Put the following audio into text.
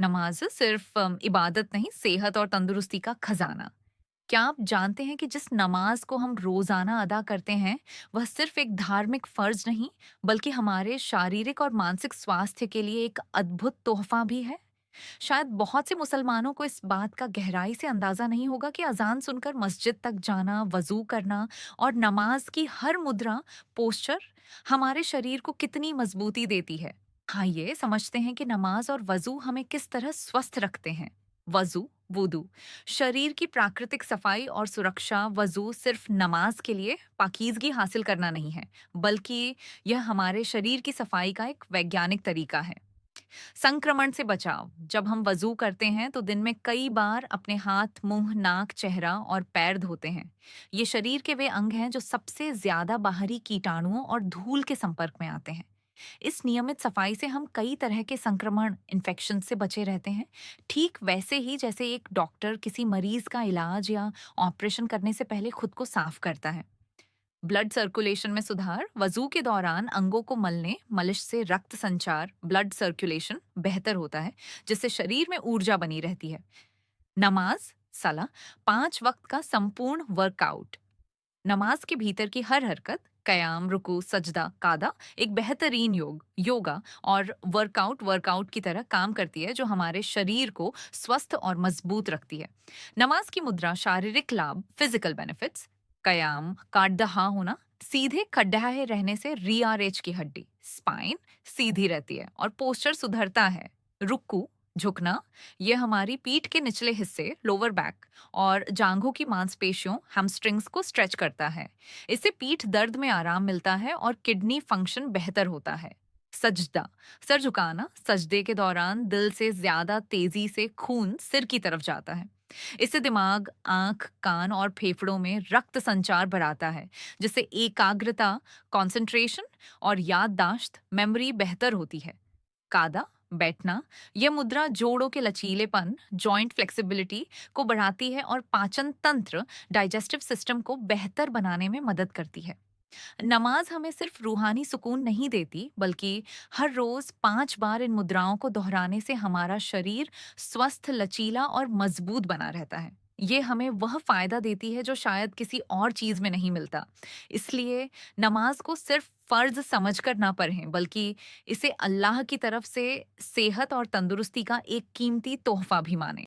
नमाज सिर्फ इबादत नहीं, सेहत और तंदुरुस्ती का खजाना। क्या आप जानते हैं कि जिस नमाज को हम रोजाना अदा करते हैं, वह सिर्फ एक धार्मिक फर्ज नहीं, बल्कि हमारे शारीरिक और मानसिक स्वास्थ्य के लिए एक अद्भुत तोहफा भी है। शायद बहुत से मुसलमानों को इस बात का गहराई से अंदाजा नहीं होगा कि अजान सुनकर मस्जिद तक जाना, वजू करना और नमाज की हर मुद्रा, पोस्चर हमारे शरीर को कितनी मजबूती देती है। आइए समझते हैं कि नमाज और वजू हमें किस तरह स्वस्थ रखते हैं। वजू, वुदू, शरीर की प्राकृतिक सफाई और सुरक्षा। वजू सिर्फ नमाज के लिए पाकीज़गी हासिल करना नहीं है, बल्कि यह हमारे शरीर की सफाई का एक वैज्ञानिक तरीका है। संक्रमण से बचाव। जब हम वजू करते हैं तो दिन में कई बार अपने हाथ, मुंह, नाक, चेहरा और पैर धोते हैं। ये शरीर के वे अंग हैं जो सबसे ज्यादा बाहरी कीटाणुओं और धूल के संपर्क में आते हैं। इस नियमित सफाई से हम कई तरह के संक्रमण, इन्फेक्शन से बचे रहते हैं। ठीक वैसे ही जैसे एक डॉक्टर किसी मरीज का इलाज या ऑपरेशन करने से पहले खुद को साफ करता है। ब्लड सर्कुलेशन में सुधार। वजू के दौरान अंगों को मलने, मालिश से रक्त संचार, ब्लड सर्कुलेशन बेहतर होता है, जिससे शरीर में ऊर्जा बनी रहती है। नमाज, सला, 5 वक्त का संपूर्ण वर्कआउट। नमाज के भीतर की हर हरकत, कयाम, रुकू, सजदा, कादा, एक बेहतरीन योगा और वर्कआउट की तरह काम करती है, जो हमारे शरीर को स्वस्थ और मजबूत रखती है। नमाज की मुद्रा, शारीरिक लाभ, फिजिकल बेनिफिट्स। कयाम, काटदहा होना, सीधे खड्डाहे रहने से रीआरएच की हड्डी, स्पाइन सीधी रहती है और पोस्चर सुधरता है। रुकू, झुकना, यह हमारी पीठ के निचले हिस्से, लोअर बैक और जांघों की मांसपेशियों, हैमस्ट्रिंग्स को स्ट्रेच करता है। इससे पीठ दर्द में आराम मिलता है और किडनी फंक्शन बेहतर होता है। सजदा, सर झुकाना, सजदे के दौरान दिल से ज्यादा तेजी से खून सिर की तरफ जाता है। इससे दिमाग, आंख, कान और फेफड़ों में रक्त संचार बढ़ाता है, जिससे एकाग्रता, कंसंट्रेशन और याददाश्त, मेमोरी बेहतर होती है। कादा, बैठना, यह मुद्रा जोड़ों के लचीलेपन, जॉइंट फ्लेक्सिबिलिटी को बढ़ाती है और पाचन तंत्र, डाइजेस्टिव सिस्टम को बेहतर बनाने में मदद करती है। नमाज हमें सिर्फ रूहानी सुकून नहीं देती, बल्कि हर रोज 5 बार इन मुद्राओं को दोहराने से हमारा शरीर स्वस्थ, लचीला और मजबूत बना रहता है। ये हमें वह फायदा देती है जो शायद किसी और चीज में नहीं मिलता। इसलिए नमाज को सिर्फ फर्ज समझकर ना पढ़ें, बल्कि इसे अल्लाह की तरफ से सेहत और तंदुरुस्ती का एक कीमती तोहफा भी माने।